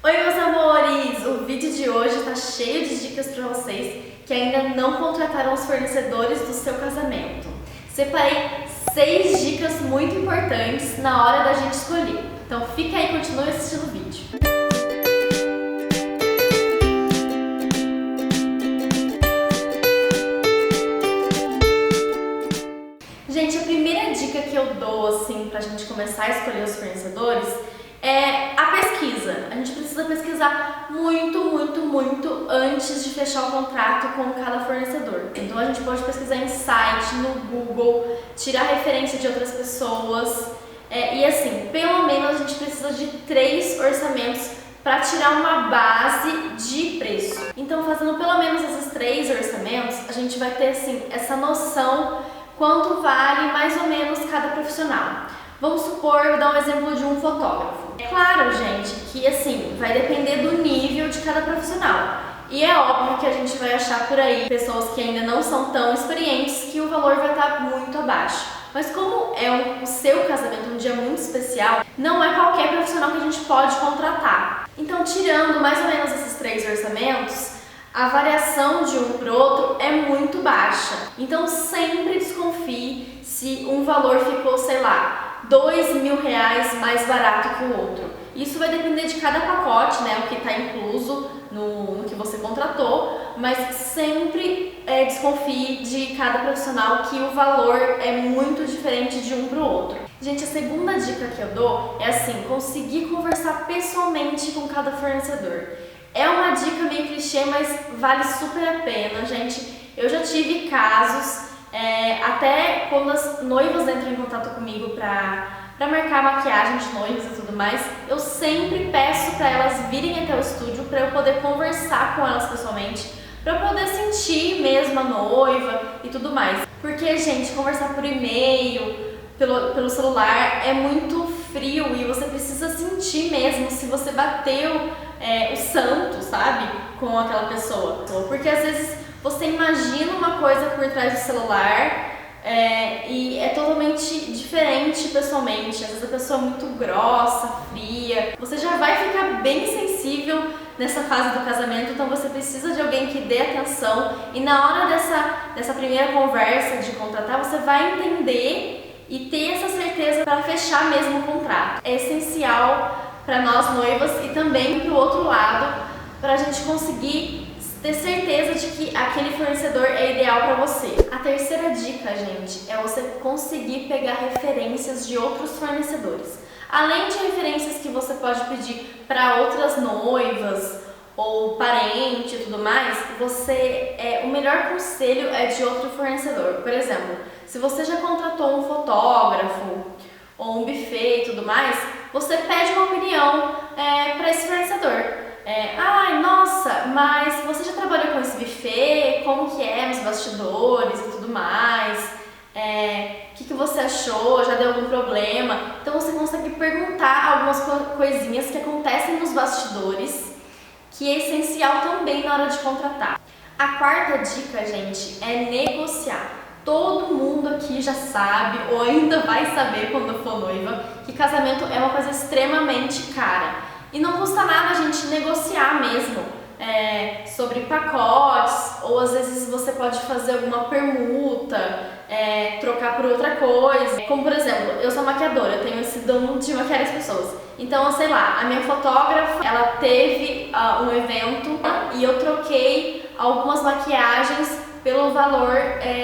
Oi, meus amores! O vídeo de hoje tá cheio de dicas para vocês que ainda não contrataram os fornecedores do seu casamento. Separei 6 dicas muito importantes na hora da gente escolher. Então fica aí e continue assistindo o vídeo. Gente, a primeira dica que eu dou assim pra gente começar a escolher os fornecedores é a pesquisa. A gente precisa pesquisar muito antes de fechar o contrato com cada fornecedor. Então a gente pode pesquisar em site, no Google, tirar referência de outras pessoas. E assim, pelo menos a gente precisa de 3 orçamentos para tirar uma base de preço. Então, fazendo pelo menos esses 3 orçamentos, a gente vai ter assim essa noção quanto vale mais ou menos cada profissional. Vamos supor, vou dar um exemplo de um fotógrafo. É claro, gente, que assim, vai depender do nível de cada profissional. E é óbvio que a gente vai achar por aí pessoas que ainda não são tão experientes que o valor vai estar muito abaixo. Mas como é o seu casamento, um dia muito especial, não é qualquer profissional que a gente pode contratar. Então, tirando mais ou menos esses 3 orçamentos, a variação de um para o outro é muito baixa. Então sempre desconfie se um valor ficou, sei lá, R$2.000 mais barato que o outro. Isso vai depender de cada pacote, né, o que está incluso no que você contratou, mas sempre desconfie de cada profissional que o valor é muito diferente de um para o outro. Gente, a segunda dica que eu dou é assim, conseguir conversar pessoalmente com cada fornecedor. É uma dica meio clichê, mas vale super a pena, gente. Eu já tive casos, até quando as noivas entram em contato comigo para marcar maquiagem de noivas e tudo mais, eu sempre peço para elas virem até o estúdio para eu poder conversar com elas pessoalmente, para eu poder sentir mesmo a noiva e tudo mais. Porque, gente, conversar por e-mail, pelo celular é muito frio e você precisa sentir mesmo se você bateu o santo, sabe, com aquela pessoa. Porque às vezes você imagina uma coisa por trás do celular e é totalmente diferente pessoalmente. Às vezes a pessoa é muito grossa, fria. Você já vai ficar bem sensível nessa fase do casamento, então você precisa de alguém que dê atenção. E na hora dessa primeira conversa de contratar, você vai entender e ter essa certeza para fechar mesmo o contrato. É essencial para nós noivas e também para o outro lado, para a gente conseguir ter certeza de que aquele fornecedor é ideal para você. A terceira dica, gente, é você conseguir pegar referências de outros fornecedores. Além de referências que você pode pedir para outras noivas ou parente e tudo mais, o melhor conselho é de outro fornecedor. Por exemplo, se você já contratou um fotógrafo ou um buffet e tudo mais, você pede uma opinião para esse fornecedor. Ai, nossa, mas você já trabalhou com esse buffet? Como que é nos bastidores e tudo mais? O que você achou? Já deu algum problema? Então você consegue perguntar algumas coisinhas que acontecem nos bastidores, que é essencial também na hora de contratar. A quarta dica, gente, é negociar. Todo mundo aqui já sabe, ou ainda vai saber quando for noiva, que casamento é uma coisa extremamente cara. E não custa nada a gente negociar mesmo sobre pacotes, ou às vezes você pode fazer alguma permuta, trocar por outra coisa. Como por exemplo, eu sou maquiadora, eu tenho esse dom de maquiar as pessoas. Então, sei lá, a minha fotógrafa, ela teve um evento e eu troquei algumas maquiagens pelo valor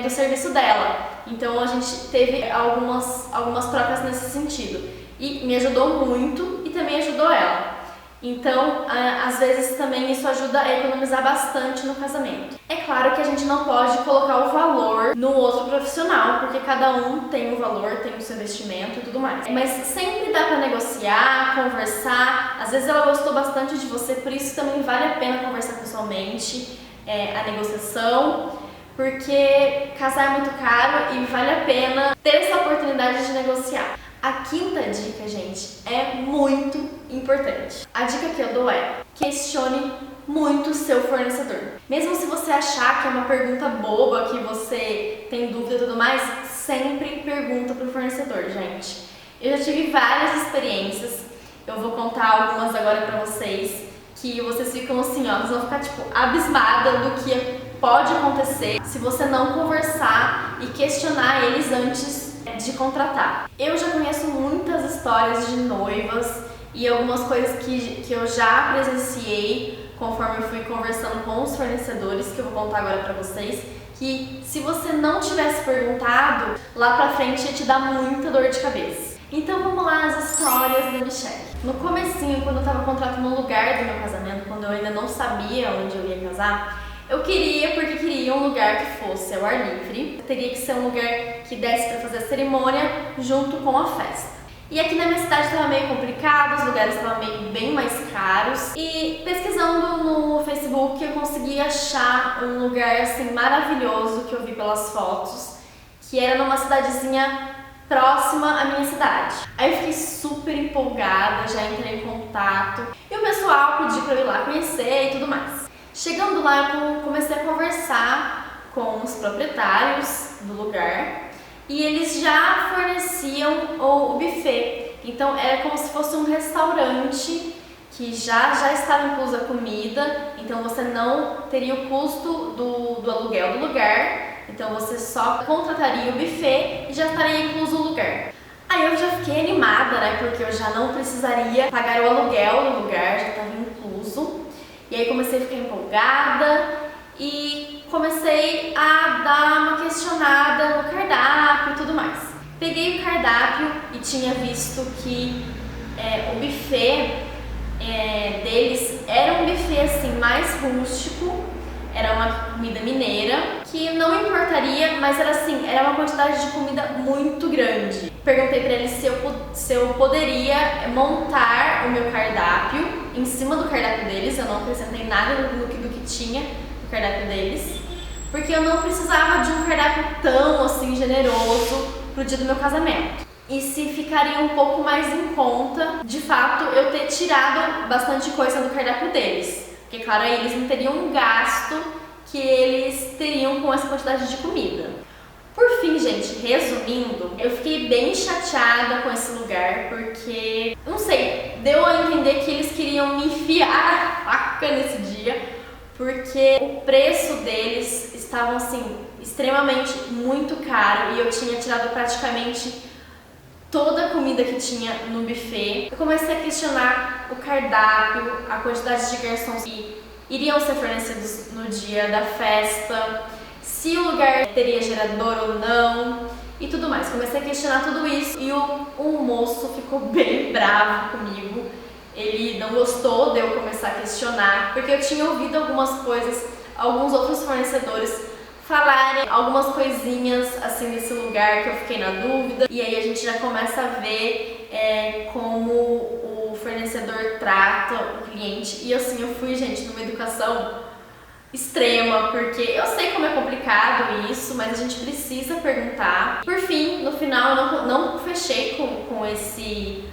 do serviço dela. Então a gente teve algumas trocas nesse sentido. E me ajudou muito e também ajudou ela. Então, às vezes também isso ajuda a economizar bastante no casamento. É claro que a gente não pode colocar o valor no outro profissional, porque cada um tem um valor, tem o seu investimento e tudo mais. Mas sempre dá para negociar, conversar. Às vezes ela gostou bastante de você, por isso também vale a pena conversar pessoalmente, a negociação. Porque casar é muito caro e vale a pena ter essa oportunidade de negociar. A quinta dica, gente, é muito importante. A dica que eu dou é: questione muito o seu fornecedor. Mesmo se você achar que é uma pergunta boba, que você tem dúvida e tudo mais, sempre pergunta pro fornecedor, gente. Eu já tive várias experiências Eu vou contar algumas agora pra vocês, que vocês ficam assim, ó, vocês vão ficar tipo abismada do que pode acontecer se você não conversar e questionar eles antes de contratar. Eu já conheço muitas histórias de noivas e algumas coisas que eu já presenciei conforme eu fui conversando com os fornecedores, que eu vou contar agora pra vocês, que se você não tivesse perguntado, lá pra frente ia te dar muita dor de cabeça. Então vamos lá as histórias da Michelle. No comecinho, quando eu tava contratando um lugar do meu casamento, quando eu ainda não sabia onde eu ia casar, eu queria um lugar que fosse ao ar livre. Teria que ser um lugar que desse pra fazer a cerimônia junto com a festa. E aqui na minha cidade estava meio complicado, os lugares estavam meio bem mais caros. E pesquisando no Facebook eu consegui achar um lugar assim maravilhoso que eu vi pelas fotos, que era numa cidadezinha próxima à minha cidade. Aí eu fiquei super empolgada, já entrei em contato e o pessoal pediu para eu ir lá conhecer e tudo mais. Chegando lá eu comecei a conversar com os proprietários do lugar. E eles já forneciam o buffet, então era como se fosse um restaurante que já estava inclusa a comida, então você não teria o custo do aluguel do lugar, então você só contrataria o buffet e já estaria incluso o lugar. Aí eu já fiquei animada, né, porque eu já não precisaria pagar o aluguel do lugar, já estava incluso, e aí comecei a ficar empolgada e comecei a dar uma questionada no cardápio e tudo mais. Peguei o cardápio e tinha visto que o buffet deles era um buffet assim mais rústico, era uma comida mineira, que não importaria, mas era assim, era uma quantidade de comida muito grande. Perguntei pra eles se eu poderia montar o meu cardápio em cima do cardápio deles, eu não acrescentei nada do que tinha no cardápio deles, porque eu não precisava de um cardápio tão assim generoso pro dia do meu casamento. E se ficaria um pouco mais em conta, de fato, eu ter tirado bastante coisa do cardápio deles. Porque, claro, aí eles não teriam um gasto que eles teriam com essa quantidade de comida. Por fim, gente, resumindo, eu fiquei bem chateada com esse lugar, porque, não sei, deu a entender que eles queriam me enfiar a faca nesse dia, porque o preço deles estavam assim extremamente muito caro e eu tinha tirado praticamente toda a comida que tinha no buffet. Eu comecei a questionar o cardápio, a quantidade de garçons que iriam ser fornecidos no dia da festa, se o lugar teria gerador ou não e tudo mais. Comecei a questionar tudo isso e o moço ficou bem bravo comigo. Ele não gostou de eu começar a questionar, porque eu tinha ouvido algumas coisas, alguns outros fornecedores falarem algumas coisinhas assim nesse lugar que eu fiquei na dúvida. E aí a gente já começa a ver como o fornecedor trata o cliente. E assim, eu fui, gente, numa educação extrema, porque eu sei como é complicado isso, mas a gente precisa perguntar. Por fim, no final eu não fechei com esse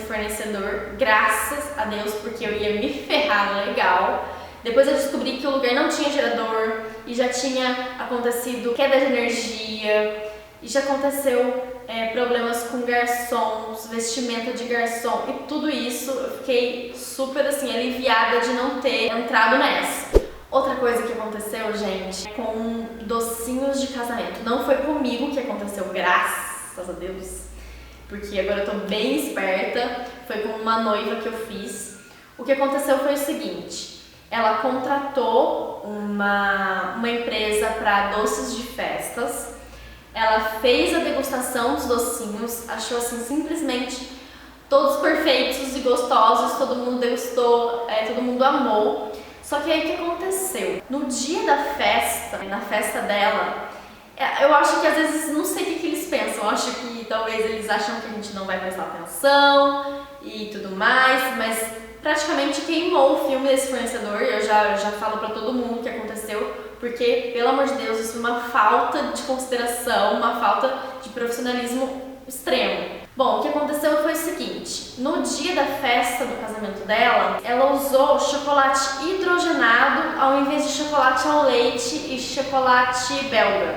fornecedor, graças a Deus, porque eu ia me ferrar legal. Depois eu descobri que o lugar não tinha gerador e já tinha acontecido queda de energia e já aconteceu problemas com garçons, vestimenta de garçom e tudo isso. Eu fiquei super assim aliviada de não ter entrado nessa. Outra coisa que aconteceu, gente, com docinhos de casamento. Não foi comigo que aconteceu, graças a Deus, porque agora eu tô bem esperta. Foi com uma noiva que eu fiz. O que aconteceu foi o seguinte: ela contratou uma empresa para doces de festas. Ela fez a degustação dos docinhos, achou assim simplesmente todos perfeitos e gostosos, todo mundo degustou, todo mundo amou. Só que aí o que aconteceu? No dia da festa, na festa dela, eu acho que às vezes, não sei o que eles pensam, eu acho que talvez eles acham que a gente não vai prestar atenção e tudo mais, mas praticamente queimou o filme desse fornecedor. Eu já falo pra todo mundo o que aconteceu, porque, pelo amor de Deus, isso é uma falta de consideração, uma falta de profissionalismo extremo. Bom, o que aconteceu foi o seguinte: no dia da festa do casamento dela, ela usou chocolate hidrogenado ao invés de chocolate ao leite e chocolate belga,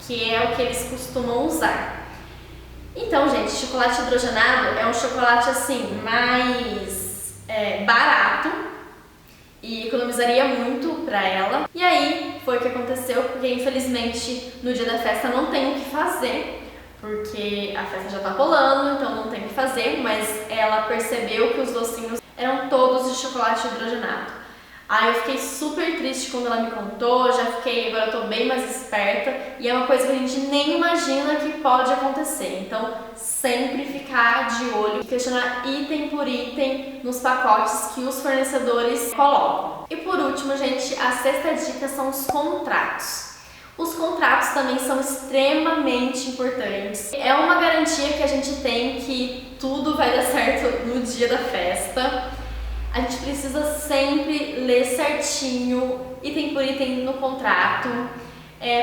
que é o que eles costumam usar. Então, gente, chocolate hidrogenado é um chocolate assim mais barato e economizaria muito pra ela. E aí foi o que aconteceu, porque infelizmente no dia da festa não tem o que fazer, porque a festa já tá rolando, então não tem o que fazer, mas ela percebeu que os docinhos eram todos de chocolate hidrogenado. Aí eu fiquei super triste quando ela me contou, agora eu tô bem mais esperta, e é uma coisa que a gente nem imagina que pode acontecer. Então, sempre ficar de olho e questionar item por item nos pacotes que os fornecedores colocam. E por último, gente, a sexta dica são os contratos. Os contratos também são extremamente importantes. É uma garantia que a gente tem que tudo vai dar certo no dia da festa. A gente precisa sempre ler certinho, item por item no contrato,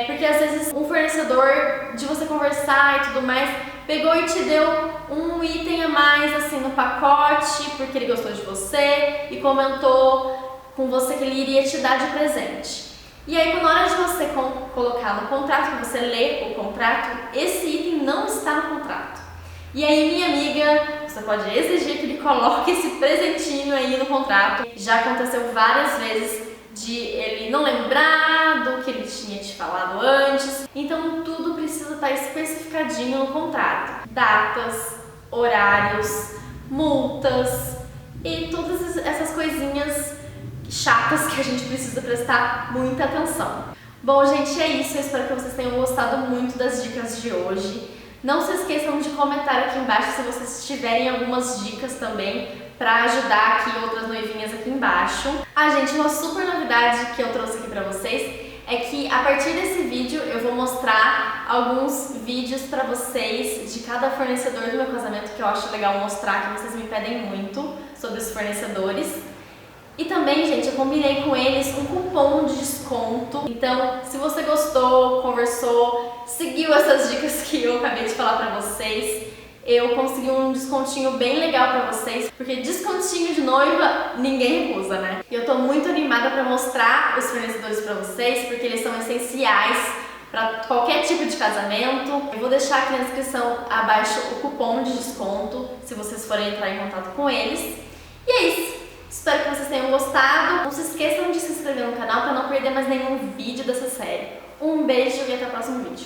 porque às vezes um fornecedor, de você conversar e tudo mais, pegou e te deu um item a mais assim no pacote, porque ele gostou de você e comentou com você que ele iria te dar de presente. E aí, na hora de você colocar no contrato, que você lê o contrato, esse item não está no contrato. E aí, minha amiga, você pode exigir que ele coloque esse presentinho aí no contrato. Já aconteceu várias vezes de ele não lembrar do que ele tinha te falado antes. Então, tudo precisa estar especificadinho no contrato. Datas, horários, multas e todas essas coisinhas chatas que a gente precisa prestar muita atenção. Bom, gente, é isso. Eu espero que vocês tenham gostado muito das dicas de hoje. Não se esqueçam de comentar aqui embaixo se vocês tiverem algumas dicas também para ajudar aqui outras noivinhas aqui embaixo. Gente, uma super novidade que eu trouxe aqui para vocês é que a partir desse vídeo eu vou mostrar alguns vídeos para vocês de cada fornecedor do meu casamento, que eu acho legal mostrar, que vocês me pedem muito sobre os fornecedores. E também, gente, eu combinei com eles um cupom de desconto. Então, se você gostou, conversou, seguiu essas dicas que eu acabei de falar pra vocês, eu consegui um descontinho bem legal pra vocês, porque descontinho de noiva ninguém recusa, né? E eu tô muito animada pra mostrar os fornecedores pra vocês, porque eles são essenciais para qualquer tipo de casamento. Eu vou deixar aqui na descrição abaixo o cupom de desconto, se vocês forem entrar em contato com eles. E é isso. Espero que vocês tenham gostado. Não se esqueçam de se inscrever no canal para não perder mais nenhum vídeo dessa série. Um beijo e até o próximo vídeo.